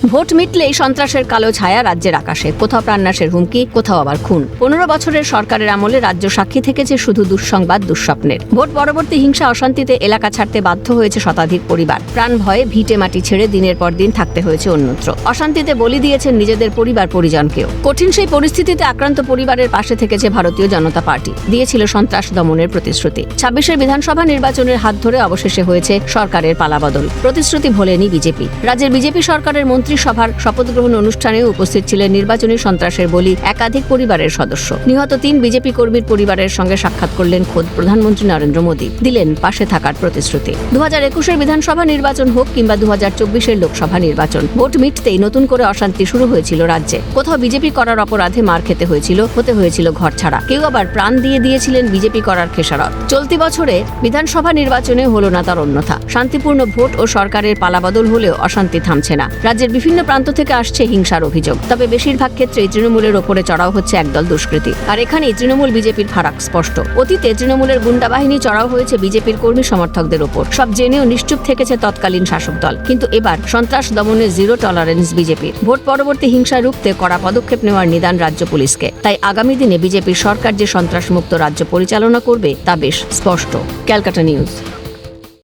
Vote মিটলেই সন্ত্রাসের কালো ছায়া রাজ্যের আকাশে, কোথাও প্রাণনাশের হুমকি, কোথাও আবার খুন। 15 বছরের সরকারের আমলে রাজ্য সাক্ষী থেকেছে শুধু দুঃসংবাদ, দুঃস্বপ্নের। ভোট পরবর্তী হিংসা অশান্তিতে এলাকা ছাড়তে বাধ্য হয়েছে শতাধিক পরিবার। প্রাণ ভয়ে ভিটে মাটি ছেড়ে দিনের পর দিন থাকতে হয়েছে অন্যত্র। অশান্তিতে বলি দিয়েছেন নিজেদের পরিবার পরিজনকেও। কঠিন সেই পরিস্থিতিতে আক্রান্ত পরিবারের পাশে থেকেছে ভারতীয় জনতা পার্টি, দিয়েছিল সন্ত্রাস দমনের প্রতিশ্রুতি। 26-এর বিধানসভা নির্বাচনের হাত ধরে অবশেষে হয়েছে সরকারের পালাবদল। প্রতিশ্রুতি ভোলেনি বিজেপি। রাজ্যের বিজেপি সরকারের মন্ত্রিসভার শপথ গ্রহণ অনুষ্ঠানেও উপস্থিত ছিলেন নির্বাচনী সন্ত্রাসের বলি একাধিক পরিবারের সদস্য। নিহত 3 বিজেপি কর্মীর পরিবারের সঙ্গে সাক্ষাৎ করলেন খোদ প্রধানমন্ত্রী নরেন্দ্র মোদী, দিলেন পাশে থাকার প্রতিশ্রুতি। 2021-এর বিধানসভা নির্বাচন হোক কিংবা 2024-এর লোকসভা নির্বাচন, ভোট মিটতেই নতুন করে অশান্তি শুরু হয়েছিল রাজ্যে। কোথাও বিজেপি করার অপরাধে মার খেতে হতে হয়েছিল ঘরছাড়া। কেউ আবার প্রাণ দিয়ে দিয়েছিলেন বিজেপি করার খেসারত। চলতি বছরে বিধানসভা নির্বাচনে হলো না তার অন্যথা। শান্তিপূর্ণ ভোট ও সরকারের পালাবদল হলেও অশান্তি থামছে না। রাজ্যের বিভিন্ন প্রান্ত থেকে আসছে হিংসার অভিযোগ, তবে বেশিরভাগ ক্ষেত্রেই তৃণমূলের ওপরে চড়াও হচ্ছে একদল দুষ্কৃতী। আর এখানেই তৃণমূল বিজেপির ফারাক স্পষ্ট। অতীতে তৃণমূলের গুন্ডা বাহিনী চড়াও হয়েছে বিজেপির কর্মী সমর্থকদের ওপর, সব জেনেও নিশ্চুপ থেকেছে তৎকালীন শাসক দল। কিন্তু এবার সন্ত্রাস দমনে জিরো টলারেন্স বিজেপির। ভোট পরবর্তী হিংসা রুখতে কড়া পদক্ষেপ নেওয়ার নিদান রাজ্য পুলিশকে। তাই আগামী দিনে বিজেপির সরকার যে সন্ত্রাসমুক্ত রাজ্য পরিচালনা করবে তা বেশ স্পষ্ট। ক্যালকাটা নিউজ।